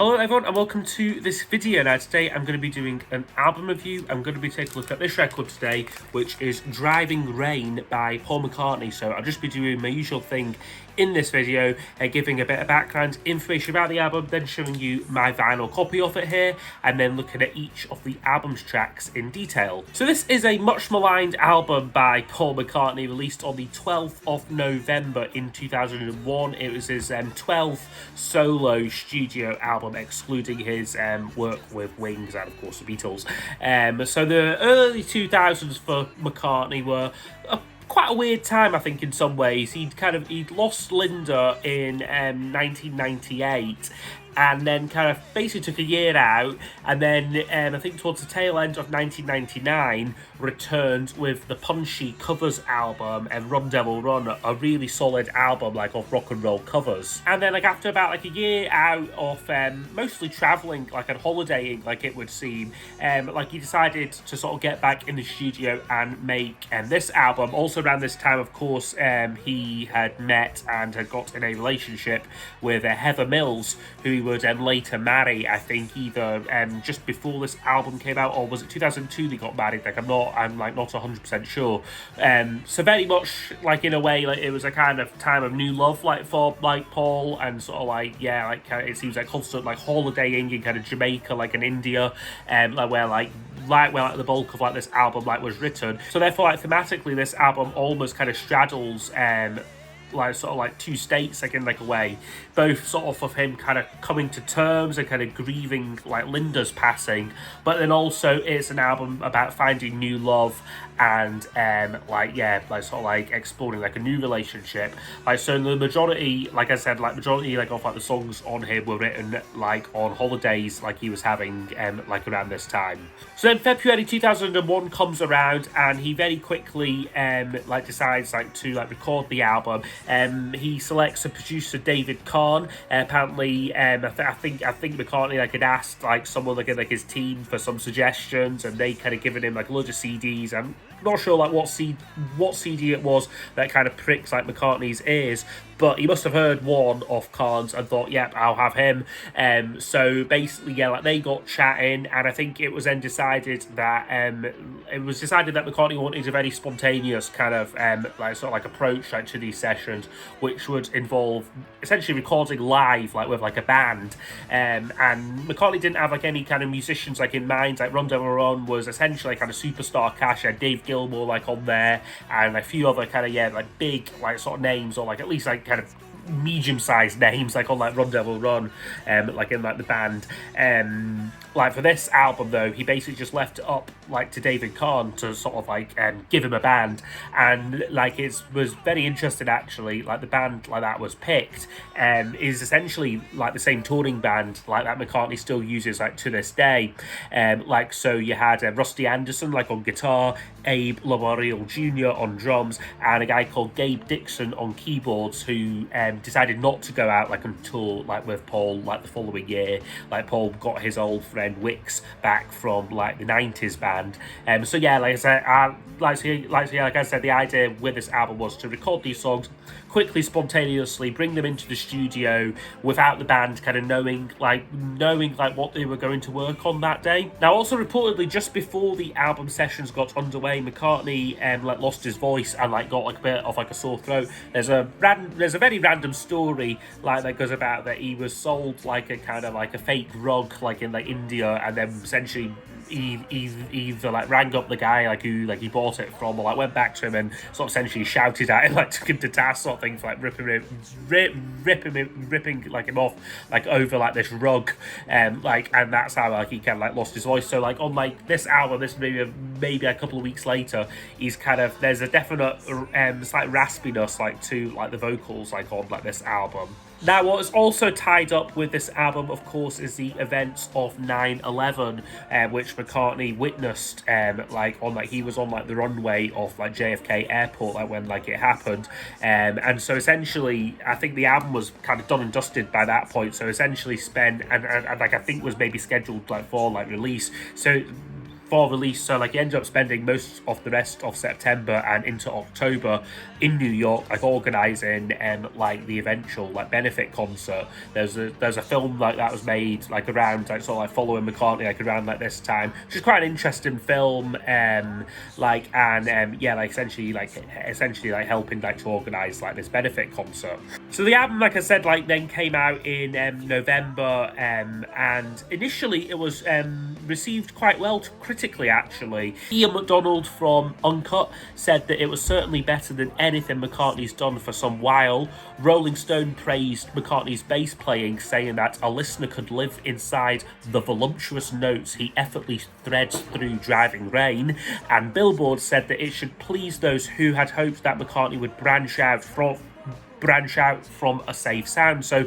Hello everyone and welcome to this video. Now today I'm going to be doing an album review. I'm going to be taking a look at this record today, which is Driving Rain by Paul McCartney. So I'll just be doing my usual thing in this video, giving a bit of background information about the album, then showing you my vinyl copy of it here, and then looking at each of the album's tracks in detail. So this is a much maligned album by Paul McCartney, released on the 12th of November in 2001. It was his 12th solo studio album, excluding his work with Wings and of course the Beatles. So the early 2000s for McCartney were quite a weird time, I think, in some ways. He'd lost Linda in 1998, and then kind of basically took a year out, and then I think towards the tail end of 1999 returned with the punchy covers album and Run Devil Run, a really solid album of rock and roll covers. And then after about a year out of mostly traveling and holidaying, it would seem, he decided to sort of get back in the studio and make this album. Also around this time, of course, he had met and had got in a relationship with Heather Mills, who he would later marry, I think either just before this album came out, or was it 2002 they got married? I'm not 100% sure. So very much in a way, it was a kind of time of new love for Paul, and sort of it seems constant holidaying in kind of Jamaica, in India, where the bulk of this album was written. So therefore, thematically, this album almost kind of straddles two states, in a way, both sort of him kind of coming to terms and kind of grieving Linda's passing, but then also it's an album about finding new love and exploring a new relationship. So the majority, majority of the songs on here were written on holidays he was having around this time. So then February 2001 comes around, and he very quickly decides to record the album. He selects a producer, David Kahn. Apparently, I think McCartney had asked someone his team for some suggestions, and they kind of given him loads of CDs. I'm not sure what CD it was that kind of pricks McCartney's ears, but he must have heard one of Kahn's and thought, yep, I'll have him. So basically, they got chatting, and I think it was then decided that McCartney wanted a very spontaneous kind of approach to these sessions, which would involve essentially recording live with a band. And McCartney didn't have any kind of musicians in mind. Run Devil Run was essentially kind of superstar cash. Had Dave Gilmour on there, and a few other kind of big sort of names, or at least kind of medium-sized names on Run Devil Run, in the band. For this album though, he basically just left it up to David Kahn to sort of give him a band, and it was very interesting actually. The band that was picked is essentially the same touring band that McCartney still uses to this day. So you had Rusty Anderson on guitar, Abe Laboriel Jr. on drums, and a guy called Gabe Dixon on keyboards, who decided not to go out and tour with Paul the following year. Paul got his old friend Wicks back from the 90s band. So yeah, like I said, the idea with this album was to record these songs quickly, spontaneously, bring them into the studio without the band kind of knowing what they were going to work on that day. Now, also reportedly, just before the album sessions got underway, McCartney lost his voice and got a bit of a sore throat. There's a very random story that goes about that he was sold a kind of a fake rug in India, and then essentially he either rang up the guy who he bought it from, or went back to him and sort of essentially shouted at him, took him to task sort of thing for ripping him off over this rug, and that's how he kind of lost his voice. So on this album, this maybe a couple of weeks later, he's kind of, there's a definite slight raspiness to the vocals on this album. Now, what is also tied up with this album, of course, is the events of 9/11, which McCartney witnessed. He was on the runway of JFK Airport when it happened, and so essentially, I think the album was kind of done and dusted by that point. So essentially, spent and I think was maybe scheduled for release. So for release. So like he ended up spending most of the rest of September and into October in New York, like organising like the eventual like benefit concert. There's a film like that was made like around like sort of like following McCartney like around like this time, which is quite an interesting film. Like essentially like helping like to organise like this benefit concert. So the album, like I said, like then came out in November, and initially it was received quite well critically, actually. Ian MacDonald from Uncut said that it was certainly better than anything McCartney's done for some while. Rolling Stone praised McCartney's bass playing, saying that a listener could live inside the voluptuous notes he effortlessly threads through Driving Rain. And Billboard said that it should please those who had hoped that McCartney would branch out from a safe sound. So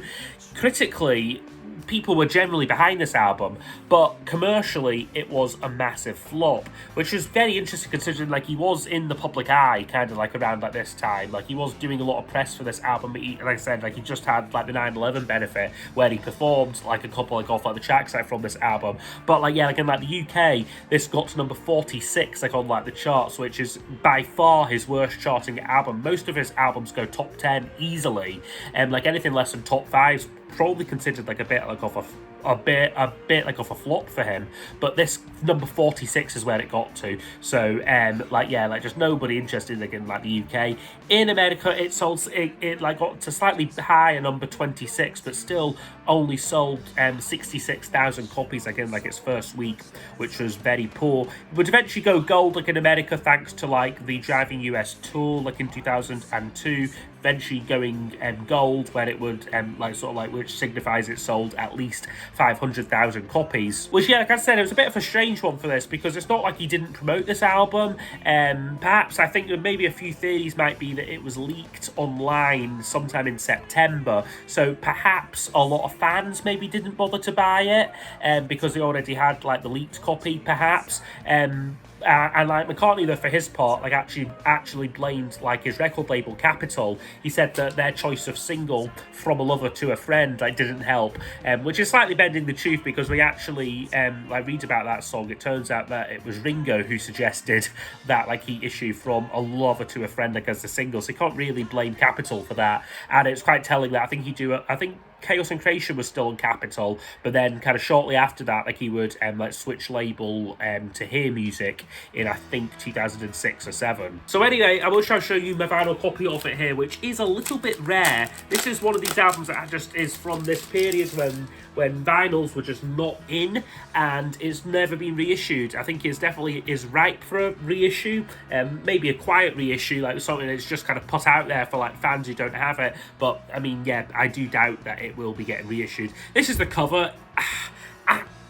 critically, people were generally behind this album, but commercially it was a massive flop, which was very interesting considering like he was in the public eye kind of like around like this time. Like he was doing a lot of press for this album, but like I said, like he just had like the 9/11 benefit where he performed like a couple like off like the tracks like from this album. But like yeah, like in like the UK, this got to number 46 like on like the charts, which is by far his worst charting album. Most of his albums go top 10 easily, and like anything less than top 5's probably considered like a bit like off a bit like off a flop for him. But this number 46 is where it got to. So like yeah, like just nobody interested like in like the UK. In America, it sold it like got to slightly higher number 26, but still only sold 66,000 copies like in like its first week, which was very poor. It would eventually go gold like in America thanks to like the Driving US tour like in 2002, eventually going gold where it would like sort of like, which signifies it sold at least 500,000 copies. Which yeah, like I said, it was a bit of a strange one for this because it's not like he didn't promote this album. Perhaps I think that maybe a few theories might be that it was leaked online sometime in September, so perhaps a lot of fans maybe didn't bother to buy it because they already had like the leaked copy perhaps. And like McCartney, though, for his part, like actually blamed like his record label Capitol. He said that their choice of single "From a Lover to a Friend" like didn't help, which is slightly bending the truth because we actually like read about that song. It turns out that it was Ringo who suggested that like he issue "From a Lover to a Friend" like as the single, so you can't really blame Capitol for that. And it's quite telling that I think Chaos and Creation was still on Capitol, but then kind of shortly after that, like he would like switch label to Hear Music in I think 2006 or 7. So anyway, I will try to show you my vinyl copy of it here, which is a little bit rare. This is one of these albums that just is from this period when vinyls were just not in, and it's never been reissued. I think it's definitely is ripe for a reissue, maybe a quiet reissue, like something that's just kind of put out there for like fans who don't have it. But I mean, yeah, I do doubt that it will be getting reissued. This is the cover.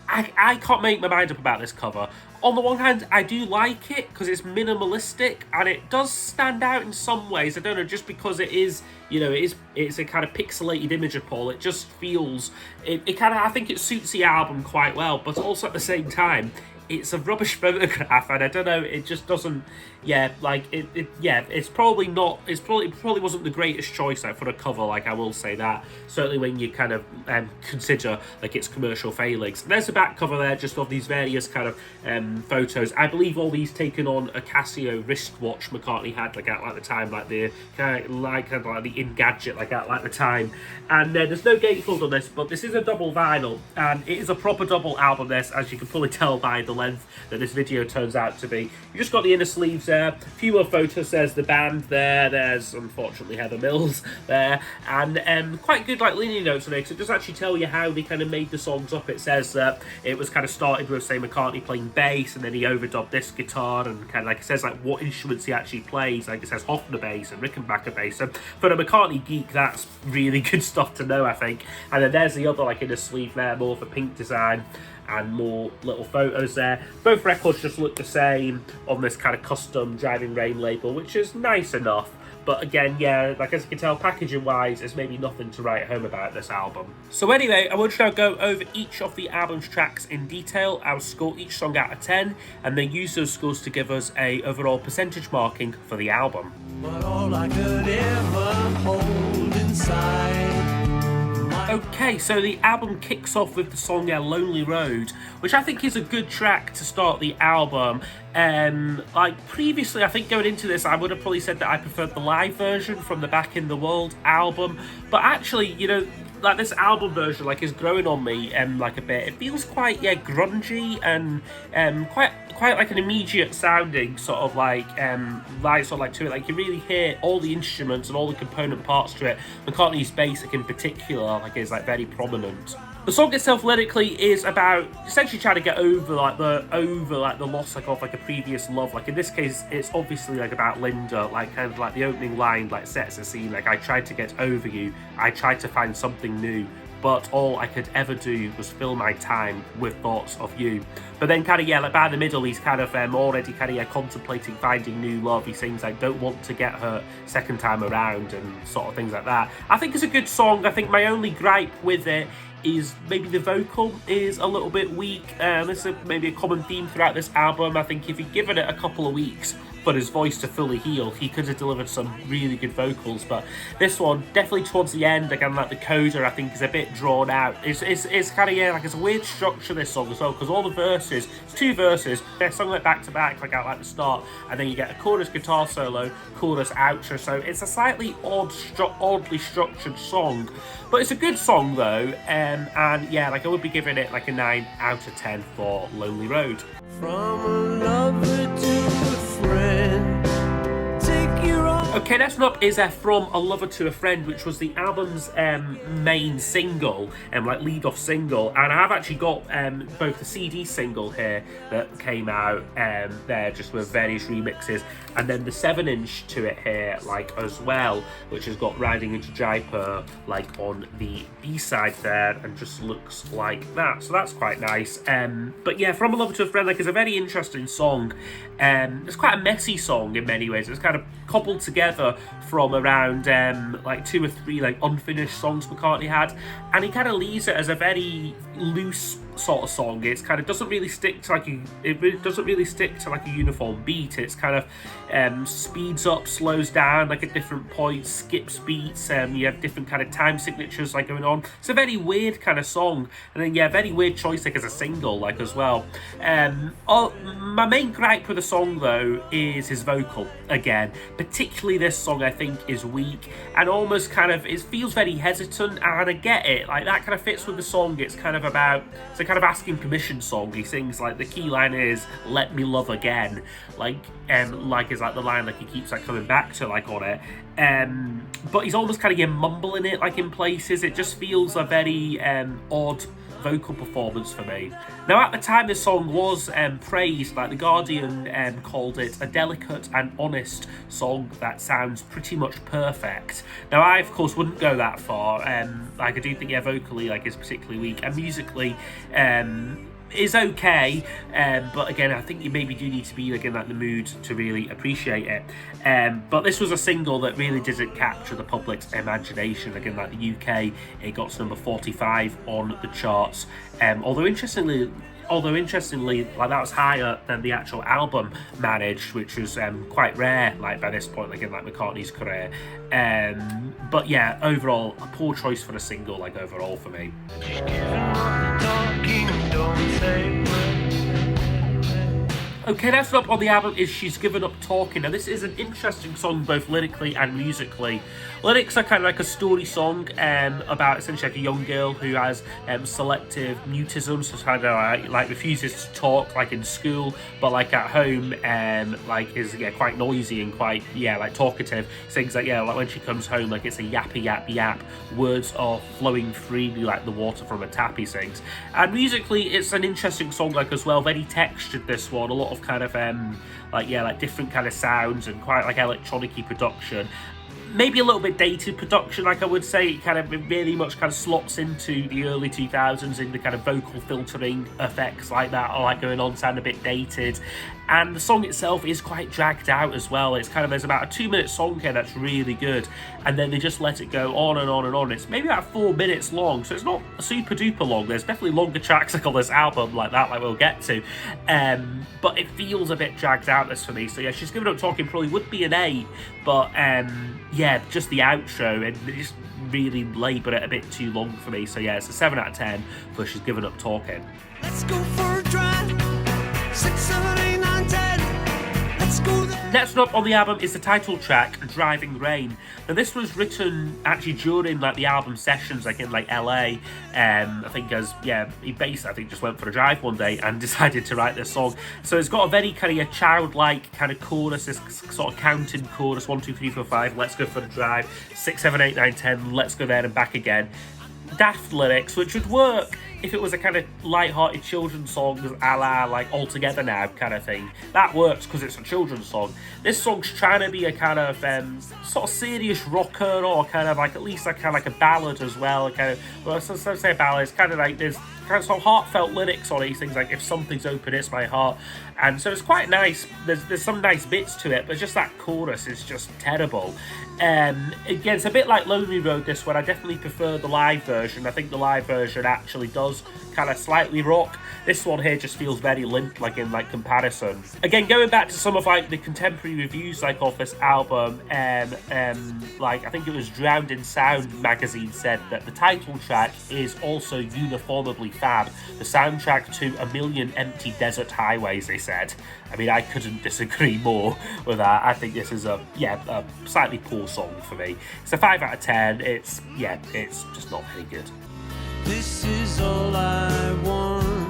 I can't make my mind up about this cover. On the one hand, I do like it because it's minimalistic and it does stand out in some ways. I don't know, just because it is, you know, it's a kind of pixelated image of Paul. It just feels, it kind of, I think it suits the album quite well, but also at the same time, it's a rubbish photograph, and I don't know, it just doesn't, yeah, like, it's probably not, it probably wasn't the greatest choice like, for a cover, like, I will say that, certainly when you kind of consider, like, its commercial failings. There's a back cover there, just of these various kind of photos. I believe all these taken on a Casio wristwatch McCartney had, like, at the time, like, the kind of like the Engadget, like, at the time. And there's no gatefold on this, but this is a double vinyl, and it is a proper double album, this, as you can probably tell by the length that this video turns out to be. You just got the inner sleeves there, a few more photos. There's the band there, there's unfortunately Heather Mills there, and quite good like linear notes on it, because it does actually tell you how they kind of made the songs up. It says that it was kind of started with, say, McCartney playing bass, and then he overdubbed this guitar, and kind of like it says like what instruments he actually plays, like it says Hofner bass and Rickenbacker bass. So for a McCartney geek, that's really good stuff to know, I think. And then there's the other like inner sleeve there, more for Pink design, and more little photos there. Both records just look the same on this kind of custom Driving Rain label, which is nice enough. But again, yeah, like as you can tell, packaging wise, there's maybe nothing to write home about this album. So anyway, I want to now go over each of the album's tracks in detail. I'll score each song out of 10, and then use those scores to give us a overall percentage marking for the album. But all I could ever hold inside. Okay, so the album kicks off with the song Lonely Road, which I think is a good track to start the album. Like previously, I think going into this, I would have probably said that I preferred the live version from the Back in the World album, but actually, you know, like this album version like is growing on me like a bit. It feels quite grungy and quite like an immediate sounding sort of like to it. Like you really hear all the instruments and all the component parts to it. McCartney's bass like in particular like is like very prominent. The song itself lyrically is about essentially trying to get over the loss like of like a previous love. Like in this case, it's obviously like about Linda. Like kind of like the opening line like sets the scene. Like I tried to get over you. I tried to find something new, but all I could ever do was fill my time with thoughts of you. But then kind of like by the middle, he's kind of already kind of contemplating finding new love. He sings like don't want to get hurt second time around and sort of things like that. I think it's a good song. I think my only gripe with it is maybe the vocal is a little bit weak. This is maybe a common theme throughout this album. I think if he'd given it a couple of weeks for his voice to fully heal, he could have delivered some really good vocals. But this one, definitely towards the end, again, like the coda, I think is a bit drawn out. It's kind of like it's a weird structure, this song as well, because all the verses, it's two verses, they're sung like back to back, like at like the start, and then you get a chorus guitar solo, chorus outro. So it's a slightly oddly structured song, but it's a good song though. And yeah, like I would be giving it like a 9 out of 10 for Lonely Road. From a lover to a friend, take your own. Okay, next up is From a Lover to a Friend, which was the album's main single, like lead-off single, and I have actually got both the CD single here that came out there just with various remixes, and then the 7-inch to it here like as well, which has got Riding into Jaipur like on the B-side there, and just looks like that, so that's quite nice. But yeah, From a Lover to a Friend like is a very interesting song. It's quite a messy song in many ways. It's kind of cobbled together from around like 2 or 3 like unfinished songs McCartney had, and he kind of leaves it as a very loose sort of song. It's kind of doesn't really stick to like a uniform beat. It's kind of speeds up, slows down like at different points, skips beats. You have different kind of time signatures like going on. It's a very weird kind of song, and then yeah, very weird choice like as a single like as well. My main gripe with the song though is his vocal again. Particularly this song I think is weak and almost kind of it feels very hesitant, and I get it, like that kind of fits with the song. It's kind of a kind of asking permission song. He sings like the key line is "Let me love again," like is like the line like he keeps like coming back to like on it. But he's almost kind of mumbling it like in places. It just feels a very odd vocal performance for me. Now at the time this song was praised, like The Guardian called it a delicate and honest song that sounds pretty much perfect. Now I of course wouldn't go that far. Like I do think vocally like it's particularly weak, and musically is okay, but again I think you maybe do need to be like in like the mood to really appreciate it. But this was a single that really didn't capture the public's imagination. Again, like the UK, it got to number 45 on the charts. Although interestingly, like that was higher than the actual album managed, which was quite rare, like by this point, like in like McCartney's career. But yeah, overall, a poor choice for a single, like overall for me. Okay, next up on the album is She's Given Up Talking. Now this is an interesting song both lyrically and musically. Lyrics are kind of like a story song about essentially like a young girl who has selective mutism, so kind of like refuses to talk like in school, but like at home like is quite noisy and quite like talkative. Sings like like when she comes home like it's a yappy yap yap, words are flowing freely like the water from a tap, he sings. And musically it's an interesting song like as well, very textured this one, a lot of kind of like different kind of sounds and quite like electronic-y production. Maybe a little bit dated production, like I would say. It kind of really much kind of slots into the early 2000s in the kind of vocal filtering effects like that are like going on, sound a bit dated. And the song itself is quite dragged out as well. It's kind of, there's about a 2-minute song here that's really good. and then they just let it go on and on and on. It's maybe about 4 minutes long, so it's not super duper long. There's definitely longer tracks like on this album like that, like we'll get to, but it feels a bit dragged out this for me. So yeah, She's Given Up Talking probably would be an 8, but yeah, just the outro, and they just really labour it a bit too long for me. So yeah, it's a 7 out of 10 for She's Given Up Talking. Let's go for a drive. 6, 7, 8, 9, 10. Let's go there. Next up on the album is the title track, Driving Rain. Now this was written actually during like the album sessions, like in like LA. I think he basically I think just went for a drive one day and decided to write this song. So it's got a very kind of childlike kind of chorus, this sort of counting chorus, 1, 2, 3, 4, 5, let's go for the drive, 6, 7, 8, 9, 10, let's go there and back again. Daft lyrics, which would work if it was a kind of light-hearted children's song, a la like All Together Now kind of thing. That works because it's a children's song. This song's trying to be a kind of sort of serious rocker, or kind of like at least like kind of like a ballad as well. Kind of, well, so say a ballad. It's kind of like there's kind of some heartfelt lyrics on these things, like if something's open, it's my heart. And so it's quite nice. There's some nice bits to it, but just that chorus is just terrible. Again, it's a bit like Lonely Road, this one. I definitely prefer the live version. I think the live version actually does kind of slightly rock. This one here just feels very limp, like in like comparison. Again, going back to some of like the contemporary reviews like of this album, like I think it was Drowned in Sound magazine said that the title track is also uniformly fab. The soundtrack to A Million Empty Desert Highways, they said. I mean, I couldn't disagree more with that. I think this is a slightly poor song for me. It's a 5 out of 10. It's just not very good. This is all I want.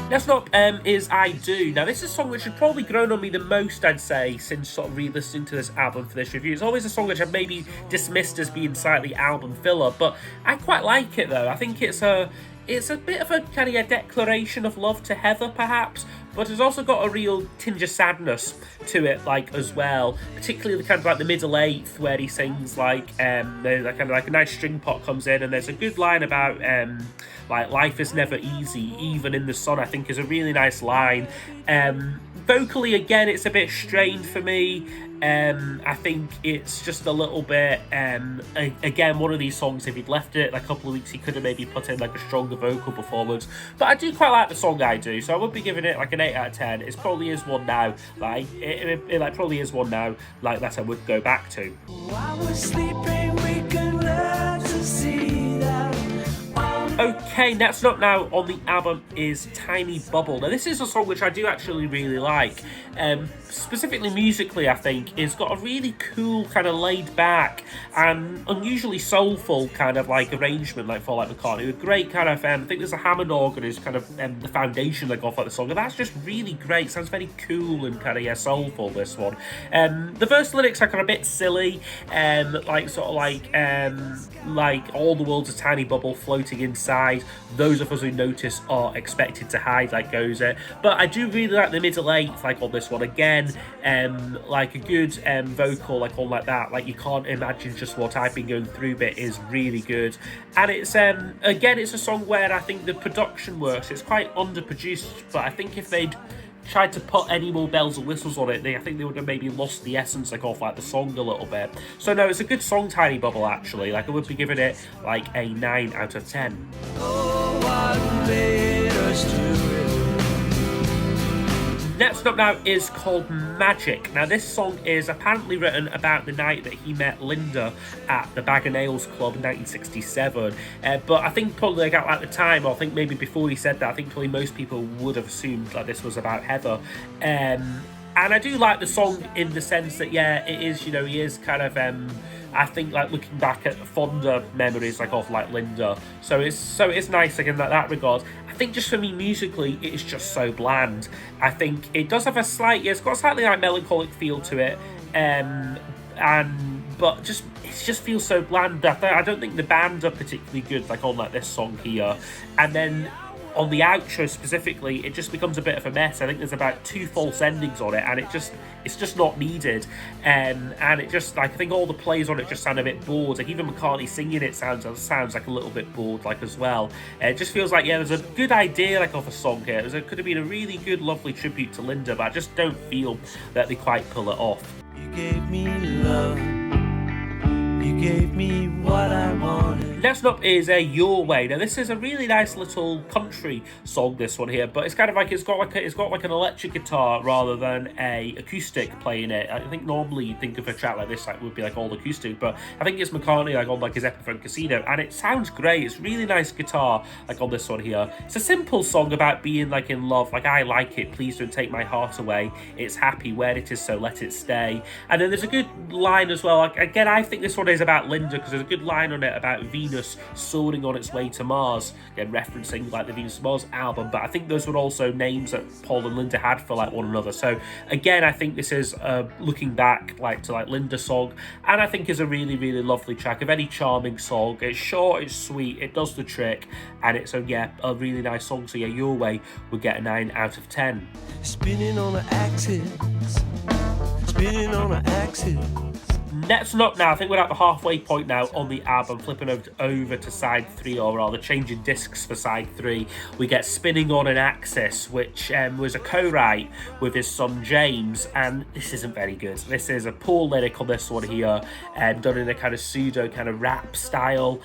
Next up is I Do. Now, this is a song which has probably grown on me the most, I'd say, since sort of re-listening to this album for this review. It's always a song which I've maybe dismissed as being slightly album filler, but I quite like it, though. I think it's a bit of a kind of a declaration of love to Heather, perhaps, but it's also got a real tinge of sadness to it, like, as well. Particularly the kind of like the middle eighth, where he sings like there's kind of like a nice string pot comes in, and there's a good line about like life is never easy, even in the sun. I think is a really nice line. Vocally, again, it's a bit strained for me. I think it's just a little bit, again, one of these songs, if he'd left it a couple of weeks, he could have maybe put in like a stronger vocal performance. But I do quite like the song, I Do, so I would be giving it like an 8 out of 10. It probably is one now, like, it like probably is one now, like, that I would go back to. While we're sleeping, we can learn to see that. Okay, next up now on the album is Tiny Bubble. Now, this is a song which I do actually really like. Specifically musically, I think, it's got a really cool, kind of laid back and unusually soulful kind of like arrangement, like for like McCartney. With great kind of, I think there's a Hammond organ is kind of the foundation that got for the song, and that's just really great. Sounds very cool and kind of soulful, this one. The verse lyrics are kind of a bit silly, like sort of like all the world's a tiny bubble floating inside. Those of us who notice are expected to hide, like goes it. But I do really like the middle eighth, like on this one again. Like a good vocal, like on like that. Like you can't imagine just what I've been going through bit is really good. And it's again, it's a song where I think the production works. It's quite underproduced, but I think if they'd tried to put any more bells and whistles on it, I think they would have maybe lost the essence like of like the song a little bit. So no, it's a good song, Tiny Bubble, actually. Like I would be giving it like a 9 out of 10. Oh, what made us do it? Next up now is called Magic. Now this song is apparently written about the night that he met Linda at the Bag of Nails Club in 1967. But I think probably like at the time, or I think maybe before he said that, I think probably most people would have assumed that this was about Heather. And I do like the song in the sense that, yeah, it is, you know, he is kind of, I think, like looking back at fonder memories like of like Linda. So it's nice like in that regard. I think just for me musically, it is just so bland. I think it does have it's got a slightly like melancholic feel to it, but it just feels so bland. I don't think the band are particularly good like on like this song here, and then on the outro specifically, it just becomes a bit of a mess. I think there's about 2 false endings on it, and it's just not needed. And it just, like, I think all the plays on it just sound a bit bored. Like even McCartney singing it sounds like a little bit bored, like as well. It just feels like, yeah, there's a good idea like of a song here. It could have been a really good, lovely tribute to Linda, but I just don't feel that they quite pull it off. You gave me love. gave me what I wanted. Next up is Youre. Now this is a really nice little country song, this one here, but it's kind of like it's got like an electric guitar rather than a acoustic playing it. I think normally you think of a track like this like would be like all acoustic, but I think it's McCartney like on like his Epiphone Casino, and it sounds great. It's really nice guitar like on this one here. It's a simple song about being like in love, like I like it, please don't take my heart away. It's happy where it is, so let it stay. And then there's a good line as well. Like, again, I think this one is about Linda because there's a good line on it about Venus soaring on its way to Mars, again referencing like the Venus Mars album, but I think those were also names that Paul and Linda had for like one another. So again, I think this is looking back like to like Linda's song, and I think is a really, really lovely track, a very charming song. It's short, it's sweet, it does the trick, and it's a really nice song. So yeah, Youre would get a 9 out of 10. Spinning on an axis, spinning on an axis. Next up now, I think we're at the halfway point now on the album, flipping over to side 3, or rather changing discs for side 3. We get Spinning on an Axis, which was a co-write with his son James, and this isn't very good. This is a poor lyric on this one here, done in a kind of pseudo kind of rap style.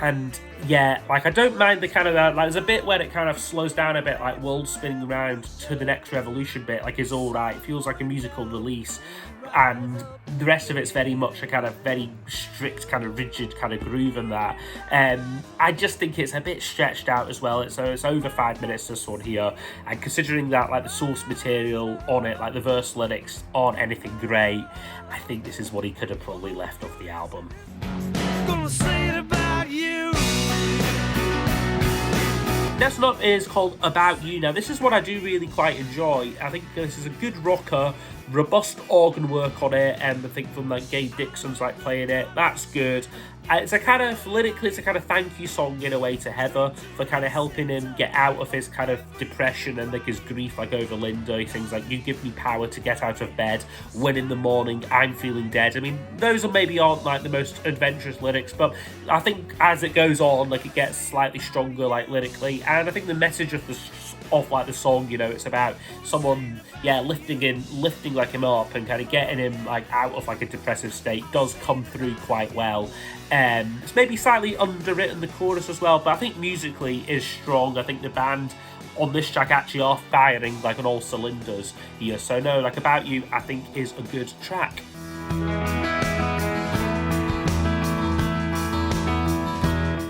And yeah, like I don't mind the kind of like there's a bit where it kind of slows down a bit, like world spinning around to the next revolution bit, like is all right. It feels like a musical release, and the rest of it's very much a kind of very strict kind of rigid kind of groove in that. I just think it's a bit stretched out as well. It's over 5 minutes this one here, and considering that like the source material on it, like the verse lyrics aren't anything great, I think this is what he could have probably left off the album. Gonna say it about you. Next up is called About You. Now this is what I do really quite enjoy. I think this is a good rocker, robust organ work on it, and I think from like Gabe Dixon's like playing it, that's good. It's a kind of, lyrically, it's a kind of thank you song in a way to Heather for kind of helping him get out of his kind of depression and like his grief like over Linda. He sings like, you give me power to get out of bed when in the morning I'm feeling dead. I mean, those maybe aren't like the most adventurous lyrics, but I think as it goes on, like it gets slightly stronger like lyrically, and I think the message of like the song, you know, it's about someone lifting like him up and kind of getting him like out of like a depressive state does come through quite well. It's maybe slightly underwritten, the chorus as well, but I think musically is strong. I think the band on this track actually are firing like on all cylinders here. So no, like About You I think is a good track.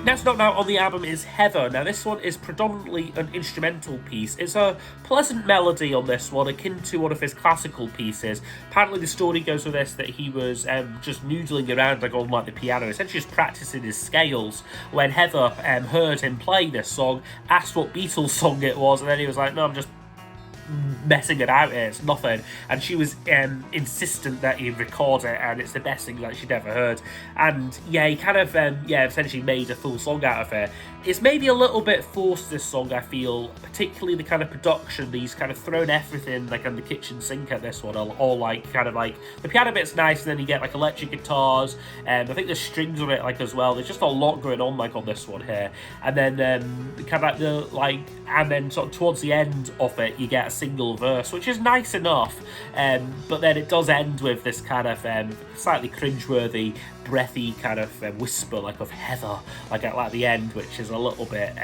Next up now on the album is Heather. Now this one is predominantly an instrumental piece. It's a pleasant melody on this one, akin to one of his classical pieces. Apparently the story goes with this that he was just noodling around like on like the piano, essentially just practicing his scales, when Heather heard him play this song, asked what Beatles song it was, and then he was like, no, I'm just messing it out here, it's nothing. And she was insistent that he record it, and it's the best thing that she'd ever heard. And yeah, he kind of essentially made a full song out of it. It's maybe a little bit forced, this song, I feel, particularly the kind of production. He's kind of thrown everything like on the kitchen sink at this one, all like kind of like the piano bit's nice, and then you get like electric guitars, and I think there's strings on it like as well. There's just a lot going on like on this one here. And then kind of like and then sort of towards the end of it you get a single verse, which is nice enough, but then it does end with this kind of slightly cringeworthy, breathy kind of whisper like of Heather like at the end, which is a little bit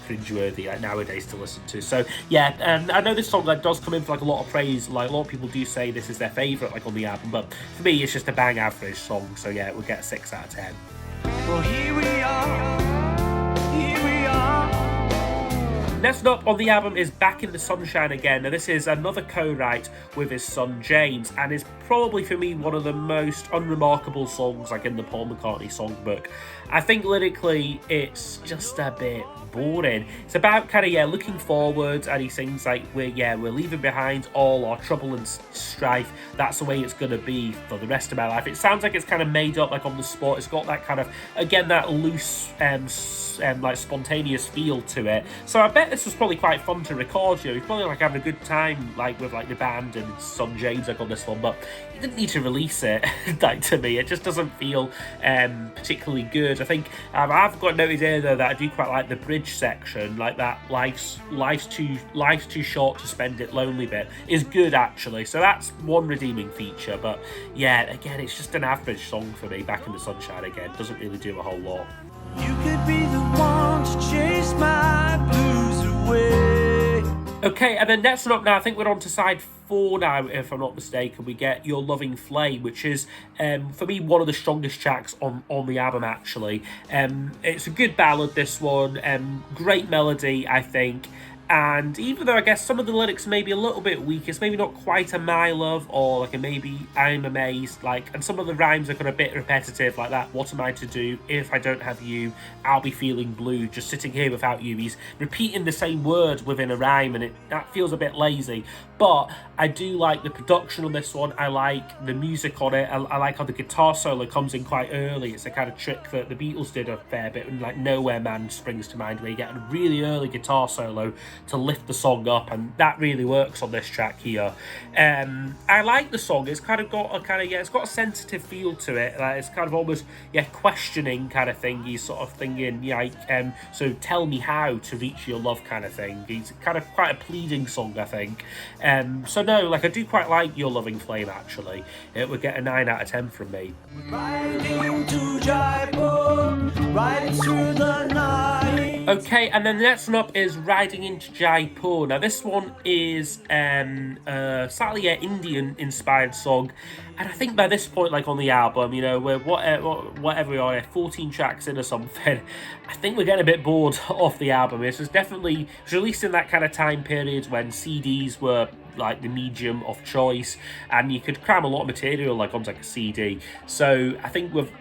cringeworthy like nowadays to listen to. So yeah, and I know this song like does come in for like a lot of praise. Like a lot of people do say this is their favourite like on the album, but for me it's just a bang average song. So yeah, it would get a 6 out of 10. Well, here we are, here we are. Next up on the album is Back in the Sunshine Again. Now this is another co-write with his son James, and is probably for me one of the most unremarkable songs like in the Paul McCartney songbook. I think lyrically it's just a bit boring. It's about kind of looking forward, and he sings like we're leaving behind all our trouble and strife. That's the way it's gonna be for the rest of my life. It sounds like it's kind of made up like on the spot. It's got that kind of, again, that loose like spontaneous feel to it. So I bet this was probably quite fun to record. He's probably like having a good time, like with like the band and his son James like on this one, but he didn't need to release it. Like to me, it just doesn't feel particularly good. I think I've got noted here though that I do quite like the bridge section, like that life's too short to spend it lonely bit is good actually. So that's one redeeming feature. But yeah, again, it's just an average song for me. Back in the Sunshine again doesn't really do a whole lot. You could be the one to chase my blues away. Okay, and then next one up now, I think we're on to side 4 now, if I'm not mistaken. We get Your Loving Flame, which is, for me, one of the strongest tracks on the album, actually. It's a good ballad, this one. Great melody, I think. And even though I guess some of the lyrics may be a little bit weak, it's maybe not quite a My Love or like a maybe I'm Amazed, like, and some of the rhymes are kind of a bit repetitive, like that, what am I to do if I don't have you, I'll be feeling blue, just sitting here without you. He's repeating the same word within a rhyme, and that feels a bit lazy. But I do like the production on this one. I like the music on it. I like how the guitar solo comes in quite early. It's a kind of trick that the Beatles did a fair bit, and like Nowhere Man springs to mind, where you get a really early guitar solo to lift the song up, and that really works on this track here. I like the song. It's kind of got it's got a sensitive feel to it. It's kind of almost questioning kind of thing. He's sort of thinking, so tell me how to reach your love kind of thing. He's kind of quite a pleading song, I think. So no, like I do quite like Your Loving Flame actually. It would get a 9 out of 10 from me. Riding to Jaipur, riding through the night. Okay, and then the next one up is Riding into Jaipur. Now this one is slightly an Indian-inspired song, and I think by this point, like on the album, we're whatever we are, 14 tracks in or something, I think we're getting a bit bored of the album. It was released in that kind of time period when CDs were like the medium of choice, and you could cram a lot of material like onto like a CD. So I think with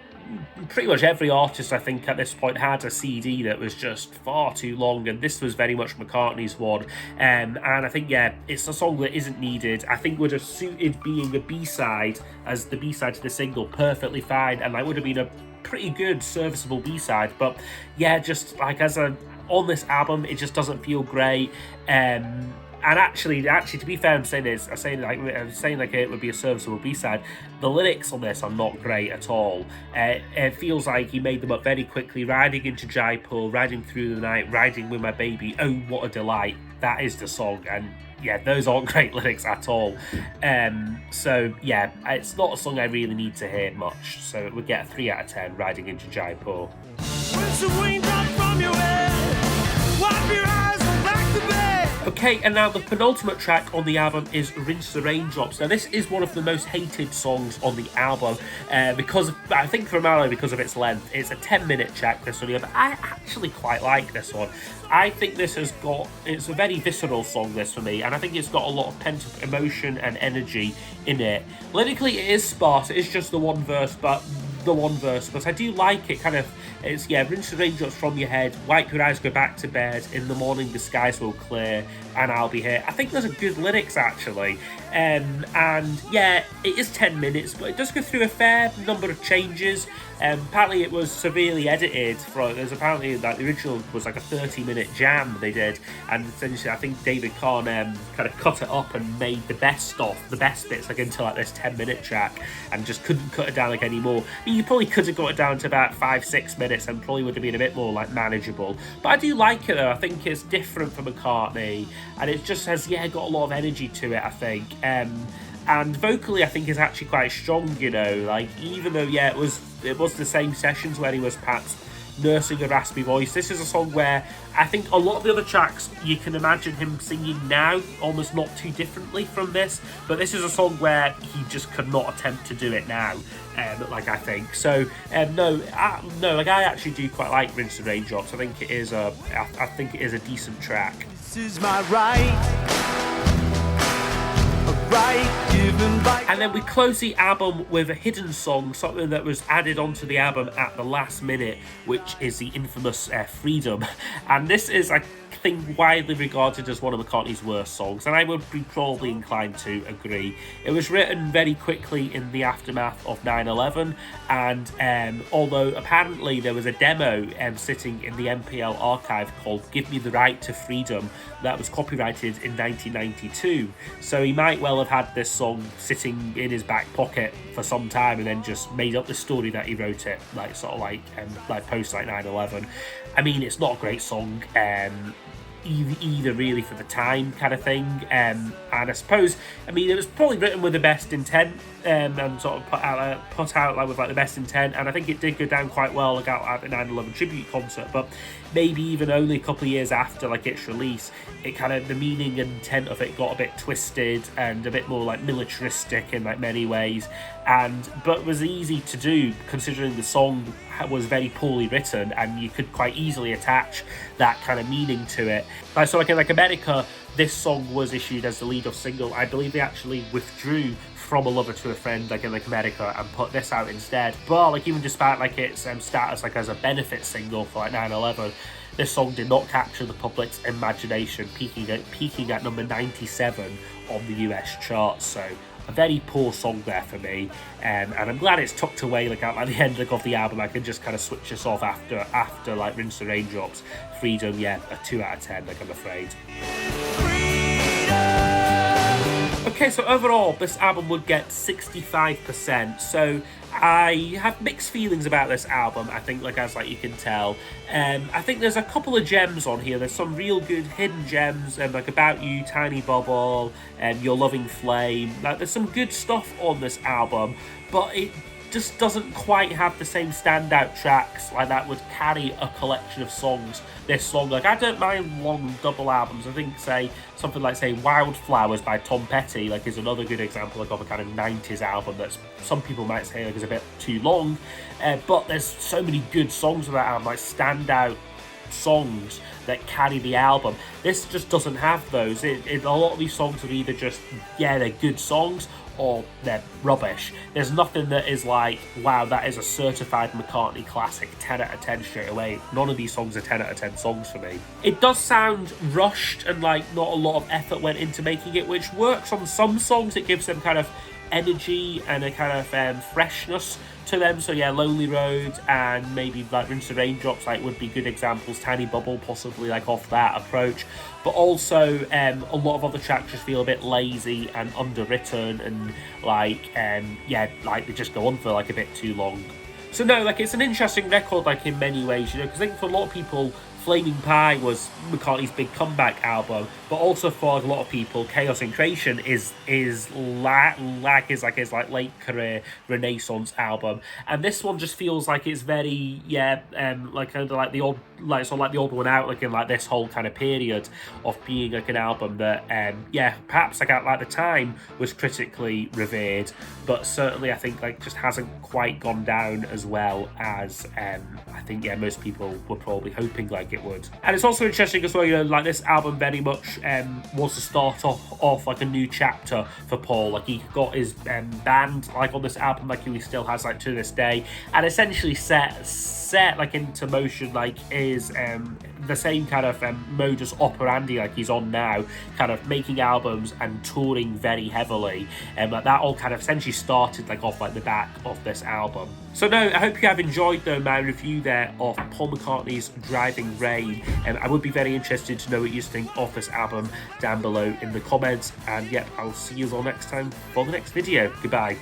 pretty much every artist, I think at this point had a CD that was just far too long, and this was very much McCartney's one. And I think it's a song that isn't needed. I think would have suited being a B-side as the B-side to the single perfectly fine, and that would have been a pretty good serviceable B-side. But just like on this album, it just doesn't feel great. And actually, to be fair, I'm saying like it would be a serviceable B-side. The lyrics on this are not great at all. It feels like he made them up very quickly. Riding into Jaipur, riding through the night, riding with my baby. Oh, what a delight! That is the song, and those aren't great lyrics at all. So it's not a song I really need to hear much. So it would get a 3 out of 10. Riding into Jaipur. With some raindrops from your head, wipe your eyes and back to bed. Okay, and now the penultimate track on the album is Rinse the Raindrops. Now this is one of the most hated songs on the album primarily because of its length. It's a 10-minute track, this one here, but I actually quite like this one. I think it's a very visceral song, this, for me, and I think it's got a lot of pent-up emotion and energy in it. Lyrically, it is sparse. It is just the one verse, but I do like it. It's rinse the raindrops from your head, wipe your eyes, go back to bed, in the morning the skies will clear and I'll be here. I think there's a good lyrics actually, and it is 10 minutes, but it does go through a fair number of changes. Apparently it was severely edited. Apparently like the original was like a 30-minute jam they did, and essentially I think David Kahn kind of cut it up and made the best bits like into like this 10-minute track, and just couldn't cut it down like anymore. I mean, you probably could have got it down to about 5-6 minutes and probably would have been a bit more like manageable. But I do like it though. I think it's different from McCartney, and it just has got a lot of energy to it, I think. And vocally I think is actually quite strong, like even though it was the same sessions where he was perhaps nursing a raspy voice, this is a song where I think a lot of the other tracks you can imagine him singing now almost not too differently from this, but this is a song where he just could not attempt to do it now, I think. So I actually do quite like Rinse the Raindrops. I think it is a decent track. This is my right given living by. And then we close the album with a hidden song, something that was added onto the album at the last minute, which is the infamous Freedom. And this is, I think, widely regarded as one of McCartney's worst songs, and I would be probably inclined to agree. It was written very quickly in the aftermath of 9/11, and although apparently there was a demo sitting in the MPL archive called Give Me the Right to Freedom that was copyrighted in 1992, so he might well have had this song sitting in his back pocket for some time and then just made up the story that he wrote it, like sort of like post like 9/11. I mean, it's not a great song either really for the time kind of thing, and I suppose, I mean, it was probably written with the best intent, and sort of put out like with like the best intent, and I think it did go down quite well like out at the 9/11 tribute concert, but maybe even only a couple of years after like its release, it kind of, the meaning and intent of it got a bit twisted and a bit more like militaristic in like many ways, but was easy to do considering the song was very poorly written and you could quite easily attach that kind of meaning to it. So like in like America, this song was issued as the lead-off single. I believe they actually withdrew From a Lover to a Friend like in like America and put this out instead. But like even despite like its status like as a benefit single for like 9/11, this song did not capture the public's imagination, peaking at number 97 on the US charts. So a very poor song there for me, and I'm glad it's tucked away like at the end of the album. I can just kind of switch this off after like Rinse the Raindrops. Freedom, yeah, a 2 out of 10, like I'm afraid. Okay, so overall, this album would get 65%. So I have mixed feelings about this album, I think, like as like you can tell. I think there's a couple of gems on here. There's some real good hidden gems, like About You, Tiny Bubble, Your Loving Flame. Like there's some good stuff on this album, but it just doesn't quite have the same standout tracks like that would carry a collection of songs this long. Like I don't mind long double albums. I think something like Wildflowers by Tom Petty like is another good example like of a kind of 90s album that's some people might say like is a bit too long, but there's so many good songs on that album, like standout songs that carry the album. This just doesn't have those. A lot of these songs are either just, yeah, they're good songs or they're rubbish. There's nothing that is like, wow, that is a certified McCartney classic, 10 out of 10 straight away. None of these songs are 10 out of 10 songs for me. It does sound rushed and like not a lot of effort went into making it, which works on some songs. It gives them kind of energy and a kind of freshness to them. So yeah, Lonely Road and maybe like Rinse the Raindrops like would be good examples. Tiny Bubble possibly like off that approach, but also a lot of other tracks just feel a bit lazy and underwritten and like yeah, like they just go on for like a bit too long. So no, like it's an interesting record like in many ways, you know, because I think for a lot of people Flaming Pie was McCartney's big comeback album, but also for a lot of people, Chaos and Creation is his like late career renaissance album, and this one just feels like it's very like kind of like the old old one out, like in like this whole kind of period of being like an album that perhaps like at like the time was critically revered, but certainly I think like just hasn't quite gone down as well as I think most people were probably hoping like it would. And it's also interesting as well, you know, like this album very much was to start off like a new chapter for Paul. Like he got his band like on this album, like he still has like to this day, and essentially set like into motion like is the same kind of modus operandi like he's on now, kind of making albums and touring very heavily, and like that all kind of essentially started like off like the back of this album. So no, I hope you have enjoyed though my review there of Paul McCartney's Driving Rain, and I would be very interested to know what you think of this album down below in the comments, and yeah, I'll see you all next time for the next video. Goodbye.